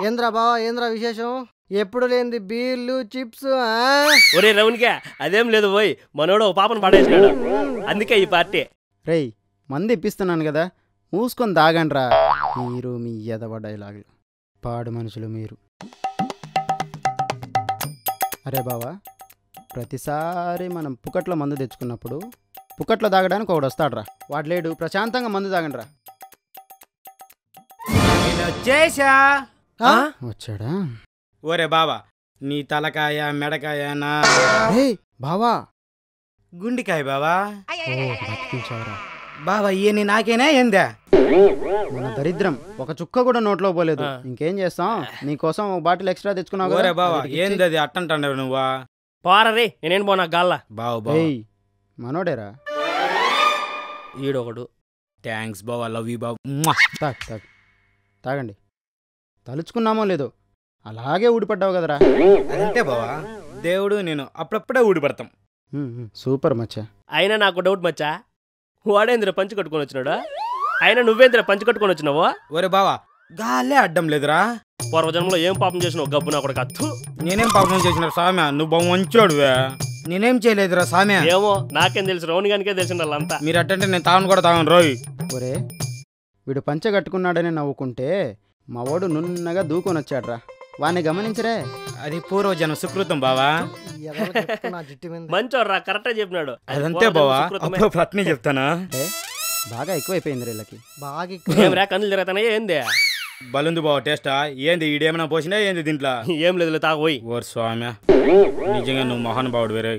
ఏంద్రా బావా ఏంద్రా విశేషం? ఎప్పుడు లేనిది బీర్లు చిప్స్. ఒరే రౌన్గా అదేం లేదు పోయి మనోడు ఓ పాపను పడేసినాడు, అందుకే ఈ పార్టీ. రేయ్ మంది ఇప్పిస్తున్నాను కదా, మూసుకొని దాగండ్రా. మీరు మీ ఎదవ డైలాగులు, పాడు మనుషులు మీరు. అరే బావా, ప్రతిసారి మనం పుకట్లో మందు తెచ్చుకున్నప్పుడు పుకట్లో తాగడానికి ఒకడు వస్తాడ్రా, వాడు లేడు. ప్రశాంతంగా మందు తాగండ్రా. వచ్చేసా. వచ్చాడా? ఓరే బావా, నీ తలకాయ మెడకాయ నా బావా గుండికాయ బావా. బతికించావురా బావా ఈయన నాకేనా ఏందా? మన దరిద్రం ఒక చుక్క కూడా నోట్లో పోలేదు. ఇంకేం చేస్తాం, నీకోసం ఒక బాటిల్ ఎక్స్ట్రా తెచ్చుకున్నావు. ఓరే బావా ఏంది అది అట్టంటాడు నువ్వా? పోరా రే, నేనేం పోనా గాల్లా. బావు బావు మనోడేరా ఈడొకడు. థ్యాంక్స్ బావా, లవ్ యూ బావు. తాగండి. తలుచుకున్నామో లేదో అలాగే ఊడిపడ్డావు కదరా. అదంతే బావా, దేవుడు నేను అప్పుడప్పుడే ఊడిపడతాం. సూపర్ మచ్చా. అయినా నాకు డౌట్ మచ్చా, వాడేంద్ర పంచి కట్టుకొని వచ్చినాడా? అయినా నువ్వేంద్ర పంచి కట్టుకొని వచ్చినావు? ఒరే బావా గాలే అడ్డం లేదురా. పూర్వజన్మలో ఏం పాపం చేసినావు గబ్బు నా కూడా కత్తు. నేనేం పాపం చేసిన సామ్య, నువ్వు బాగా మంచోడువే. నేనేం చేయలేదురా సామ్య. ఏమో నాకేం తెలుసు, రౌని గానికే తెలిసిన వాళ్ళంతా. మీరు అట్టంటే నేను తాను కూడా తాగను రోయ్. ఒరే వీడు పంచె కట్టుకున్నాడని నవ్వుకుంటే మా వాడు నున్నగా దూకొని వచ్చాడ్రా, వాడిని గమనించరే. అది పూర్వజన్మ సుకృతం బావా. మంచోర్రా, కరెక్టే చెప్పినాడు. అదంతే బావా, అట్నే చెప్తానా. బాగా ఎక్కువైపోయింది వీళ్ళకి. ఏం రా కన్నులు తిరుగుతానే ఏంది? బలుంది బావ టేస్టా ఏంది? ఈడేమైనా పోసినా ఏంది దీంట్లో? ఏం లేదు తాగోయి. ఓర్ స్వామి, నిజంగా నువ్వు మహానుభావుడు వేరే.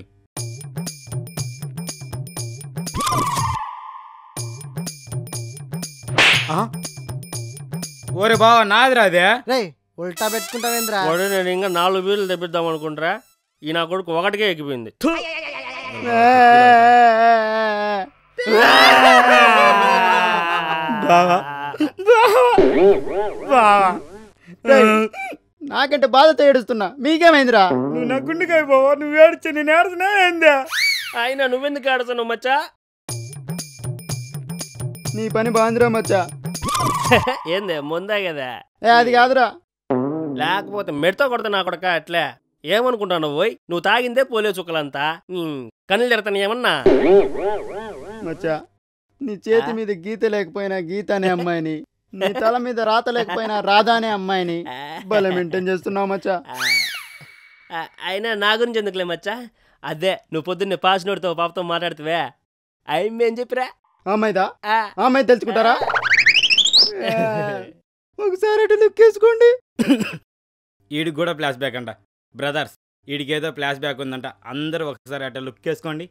ఓరే బావ నాదిరా అదే. ఉల్టా పెట్టుకుంటావేంద్రా? నేను ఇంకా 4 బీర్లు తెప్పిద్దాం అనుకుంటారా, ఈ నా కొడుకు ఒకటికే ఎక్కిపోయింది. నాకంటే బాధతో ఏడుస్తున్నా, మీకేమైందిరా? నువ్వు నా గుండెకాయ బావా, నువ్వు ఏడ్చి నేను ఏడుతున్నా ఏందా? అయినా నువ్వెందుకు ఆడుతున్నావు మచ్చా? నీ పని బాగుందిరా మచ్చా. ఏందే ముందే కదా. అది కాదురా, లేకపోతే మెడతో కొడతా నా కొడక. అట్లే ఏమనుకుంటాను పోయి, నువ్వు తాగిందే పోలే చుక్కలంతా. కన్నులు తిడతాను ఏమన్నా? మచ్చా నీ చేతి మీద గీత లేకపోయినా గీత అనే అమ్మాయిని, నీ తల మీద రాత లేకపోయినా రాధా అనే అమ్మాయిని భలే మెయింటైన్ చేస్తున్నావు మచ్చా. అయినా నా గురించి ఎందుకులే మచ్చా, అదే నువ్వు పొద్దున్నే పాస్ నోడితో పాపతో మాట్లాడుతువే అయ్యేం చెప్పిరా? అమ్మాయిదా? అమ్మాయి తెలుసుకుంటారా? ఒకసారి అటు లుక్ వేసుకోండి. ఈడికి కూడా ఫ్లాష్ బ్యాక్ అంట బ్రదర్స్, ఈడికి ఏదో ఫ్లాష్ బ్యాక్ ఉందంట. అందరూ ఒకసారి అటు లుక్ వేసుకోండి.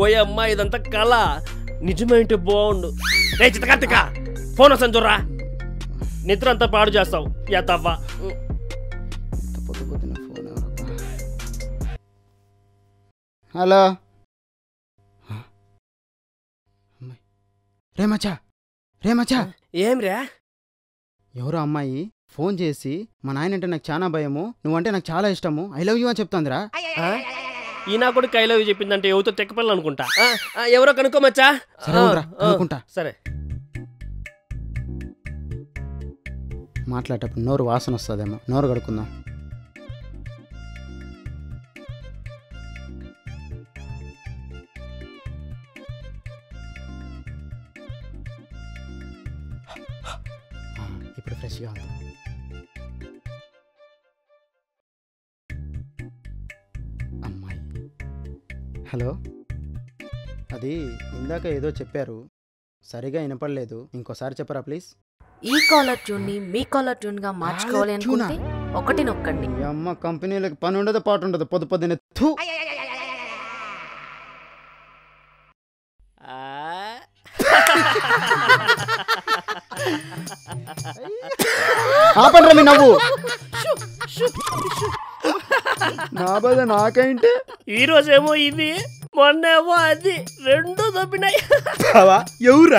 ఓయ్ అమ్మా ఇదంతా కళ, నిజమేంటి బాగుండు. రే చిత్తకార్తిక ఫోన్ వస్తాను చూడరా, నిద్ర అంతా పాడు చేస్తావు యాతవ్వా. హలో రేమచ్చా, రేమచ్చా. ఏం రే? ఎవరో అమ్మాయి ఫోన్ చేసి మా నాయన అంటే నాకు చాలా భయము, నువ్వంటే నాకు చాలా ఇష్టము, ఐ లవ్ యూ అని చెప్తాందిరా. ఈ నా కూడా ఐ లవ్ యూ చెప్పిందంటే ఎవరితో తెక్కపల్లి అనుకుంటా. ఎవరో కనుక్కోమచ్చా. సరే మాట్లాడేటప్పుడు నోరు వాసన వస్తుందేమో, నోరు కడుక్కుందాం. ఇప్పుడు ఫ్రెష్గా ఉంది. అమ్మాయి హలో, అది ఇందాక ఏదో చెప్పారు, సరిగా వినపడలేదు, ఇంకోసారి చెప్పరా ప్లీజ్. ఈ కాలర్ ట్యూన్ ని మీ కాలర్ ట్యూన్ గా మార్చుకోవాలి అనుకుంటే ఒకటి నొక్కండి. అమ్మ కంపెనీలకు పని ఉండదు పాటు ఉండదు, పొద్దున్నే ఆపండ్రా మీ నవ్వు. నా బాధ నాకైంటే ఈ రోజేమో ఇది, మొన్నేమో అది, రెండు దొబ్బినాయి. ఎవరు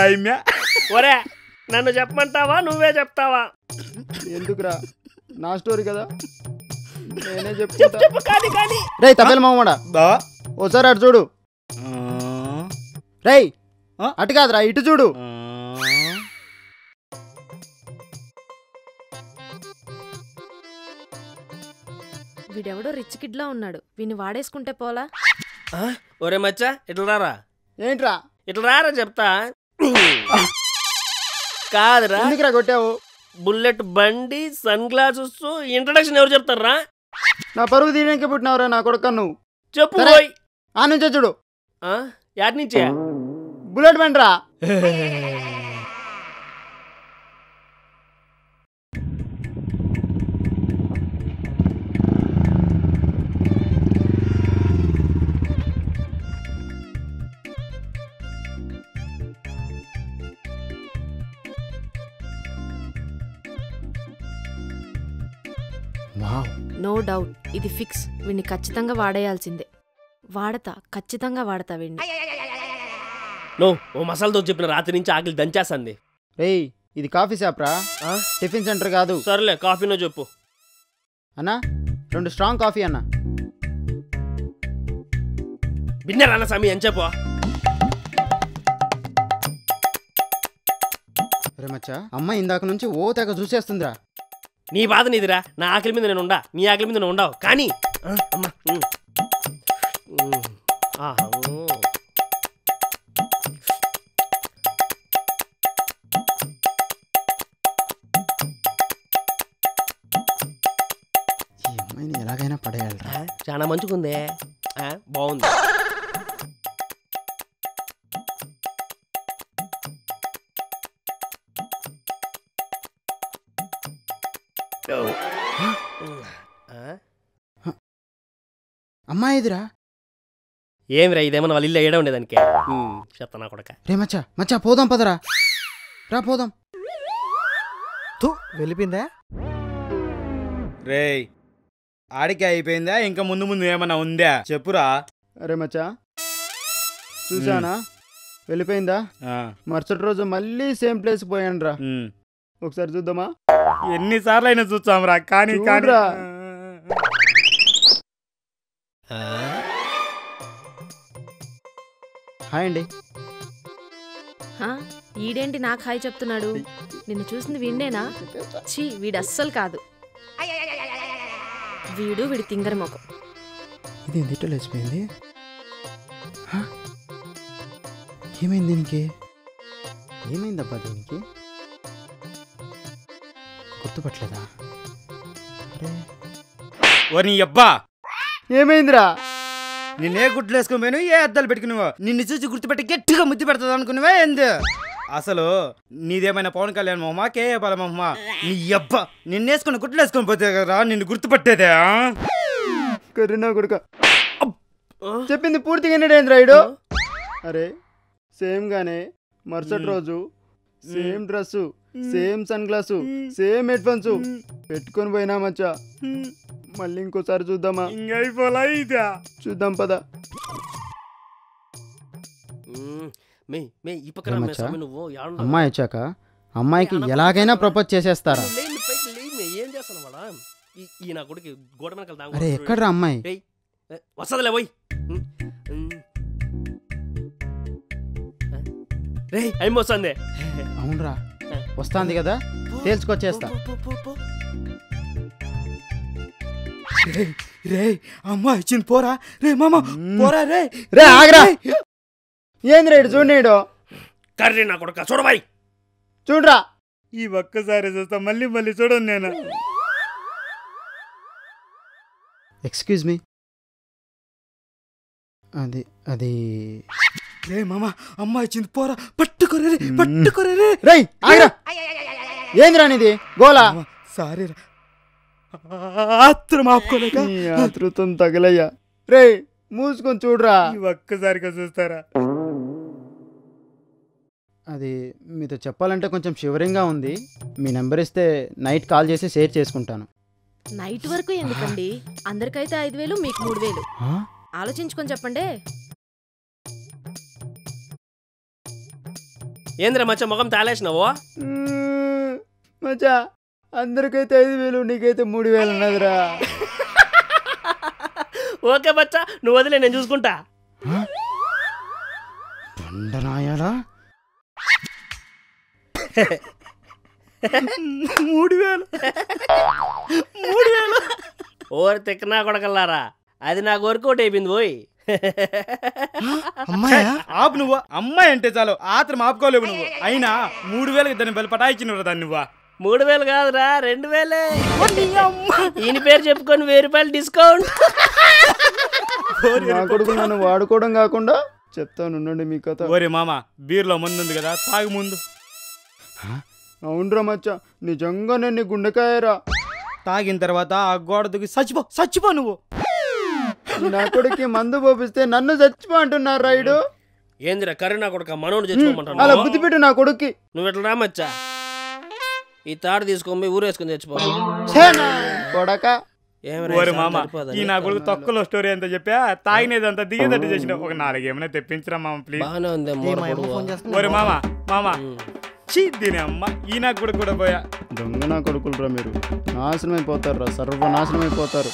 ఒరే నన్ను చెప్పమంటావా నువ్వే చెప్తావా? ఎందుకురా, నా స్టోరీ కదా, నేనే చెప్పు చెప్తా. చెప్పు కానీ రేయ్ తబేలు మామూడా, బా ఓసారి అటు చూడు. రేయ్ అటు కాదురా, ఇటు చూడు. వీడెవడో రిచ్ కిడ్లా ఉన్నాడు, వీని వాడేసుకుంటే పోలా. ఒరే మచ్చా ఇట్లా రారా, ఏంట్రా, ఇట్లా రారా చెప్తా. కాదురా, ఎందుకురా కొట్టావు? బుల్లెట్ బండి, సన్ గ్లాసెస్, ఇంట్రడక్షన్ ఎవరు చెప్తారా? నా పరువు తీయడానికి పుట్టినవరా నా కొడుకు నువ్వు. చెప్పు సరే. పోయ్. ఆ నుంచే చూడు. యాడ్ నుంచే? బుల్లెట్ బండి రా. నో డౌట్ ఇది ఫిక్స్. వీడిని ఖచ్చితంగా వాడేయాల్సిందే. ఖచ్చితంగా వాడతా వీడిని. నువ్వు ఓ మసాలాతో చెప్పిన రాత్రి నుంచి ఆకలి దంచేస్తుంది. రేయ్ ఇది కాఫీ షాప్ రా, టిఫిన్ సెంటర్ కాదు. సర్లే కాఫీనో చెప్పు. అన్నా 2 స్ట్రాంగ్ కాఫీ అన్న. బిన్నర్ అన్న సమీ అని చెప్పు. రే మచ్చా, అమ్మ ఇందాక నుంచి ఓ తెగ చూసేస్తుందిరా. నీ బాధ నీదిరా, నా ఆకలి మీద నేను ఉండా, నీ ఆకలి మీద నువ్వు ఉండవు. కానీ అమ్మా ఈ అమ్మాయిని ఎలాగైనా పడేయాలరా. చాలా మంచిగుందే, బాగుంది. అమ్మాయి ఎదురా. ఏమిరా ఇదేమన్నా వాళ్ళ ఇల్లు ఏడా ఉండేదానికి చెప్తా నా కొడక. రే మచ్చా మచ్చా పోదాం పదరా, రా పోదాం. వెళ్ళిపోయిందా? రేయ్ ఆడికే అయిపోయిందా, ఇంకా ముందు ముందు ఏమన్నా ఉందా చెప్పురా. అరే మచ్చా చూసానా, వెళ్ళిపోయిందా. మరుసటి రోజు మళ్ళీ సేమ్ ప్లేస్ పోయాను రా. ఒకసారి చూద్దామా? ఎన్నిసార్లు అయినా చూస్తాంరా, కానీ చూడురా. హాయ్ అండి. ఈడేంటి నాకు హాయ్ చెప్తున్నాడు? నిన్ను చూసింది వీడేనా? ఛీ, వీడు అస్సలు కాదు. వీడి తింగర మొఖం. ఇది ఎందుకు లేచిపోయింది? ఏమైంది దీనికి? ఏమైందబ్బా దీనికి? గుర్తుపట్టలేదా? అరే ఓ నీ అబ్బా, ఏమైందిరా? నిన్నే గుడ్లు వేసుకోమేను, ఏ అద్దాలు పెట్టుకున్నావో, నిన్ను చూసి గుర్తుపెట్టి గట్టిగా ముద్దు పెడతాది అనుకున్నావే ఏంది? అసలు నీదేమైనా పవన్ కళ్యాణ్ మొహమా, కేఏ బాల మొహమా? నీ అబ్బా, నిన్నేసుకుని గుడ్లు వేసుకొని పోతే కదా నిన్ను గుర్తుపట్టేదే. కరీనా కొడుక చెప్పింది పూర్తిగా ఏంటి రైడు? అరే సేమ్ గానే మరుసటి రోజు same dress, same sun glass, same head phones పెట్టుకొని పోయినా మచ్చా. మళ్ళీ ఇంకోసారి చూద్దామా? చూద్దాం పద. అమ్మాయి వచ్చాక అమ్మాయికి ఎలాగైనా ప్రపోజ్ చేసేస్తారా? ఏం చేస్తాను వాడా ఈ నా కొడుకు గోడ వెనకాల. అరే ఎక్కడ్రా అమ్మాయి? వస్తుందిలే పోయి. రే ఏం వస్తుంది? అవునరా వస్తాంది కదా, తేల్చుకొచ్చేస్తా. రే అమ్మా ఇచ్చింది పోరా. రే మామ పోరా. రే రే ఆగరా. ఏంది రేడు చూడనీడు? కర్రీ నా కొడుక చూడబాయి. చూడరా. ఈ ఒక్కసారి చూస్తా, మళ్ళీ మళ్ళీ చూడను నేను. ఎక్స్క్యూజ్ మీ, అది అది రే మామ అమ్మ ఇచ్చింది పోరా, పట్టుకోరే పట్టుకోరే. రేయ్ ఆగరా. ఏందిరా నీది గోలా? సారీ రా, ఆత్రం ఆపుకోలేక. ఆతృతం తగలయ్యా. రే మూసుకొని చూడరా. ఒక్కసారిగా చూస్తారా? అది మీతో చెప్పాలంటే కొంచెం షివరింగ్గా ఉంది. మీ నెంబర్ ఇస్తే నైట్ కాల్ చేసి షేర్ చేసుకుంటాను. నైట్ వరకు ఎందుకండి? అందరికైతే 5,000, మీకు 3,000. ఆలోచించుకొని చెప్పండి. ఏంద్రా మచ్చ ముఖం తాలేసినావో? మచ్చా అందరికైతే 5,000 నీకైతే 3,000 ఉన్నదిరా. ఓకే బచ్చా, నువ్వు వదిలే, నేను చూసుకుంటా. దండనాయాలా 3,000. ఓరి తిక్కనా కొడకల్లారా, అది నాకు వర్కౌట్ అయిపోయింది పోయి. అమ్మాయా? ఆపు నువ్వు. అమ్మాయి అంటే చాలు ఆత్రం ఆపుకోలేవు నువ్వు. అయినా 3,000 దాన్ని బలి పటాయించినరా దాన్ని నువ్వా? 3,000 కాదురా, 2,000. ఈయన పేరు చెప్పుకొని 1,000 రూపాయలు డిస్కౌంట్. నా కొడుకు నన్ను వాడుకోవడం కాకుండా చెప్తాను ఉండండి మీ కథ. ఓరే మామ, బీర్లో మందు ఉంది కదా, తాగు ముందు. అవునరా మచ్చా, నిజంగా నేను గుండెకాయరా. తాగిన తర్వాత ఆ గోడ దిగి చచ్చిపో నువ్వు. నా కొడుకు మందు పోపిస్తే నన్ను చచ్చిపో అంటున్నారు రైడు. ఏందిరా కరీనా కొడుక, మనోడు అలా చచ్చిపోమంటాను. బుద్ధి పెట్టు నా కొడుక్కి. నువ్వు ఎట్లా రామచ్చా, ఈ తాడు తీసుకొని పోయి ఊరేసుకొని చచ్చిపో. కొడక ఓరే మామ, ఈ నా కొడుకు తొక్కలో స్టోరీ అంతా చెప్పా, తాగినేదంతా దిగేదట్టు చేసిన. ఒక 4 ఏమైనా తెప్పించరా మామ ప్లీజ్. బాగానే ఉంది. ఓరే మామ చీ దీని అమ్మ, ఈ నా కొడుకు కూడా పోయా. దొంగ నా కొడుకులరా మీరు, నాశనం అయిపోతారు రా, సర్వనాశనం అయిపోతారు.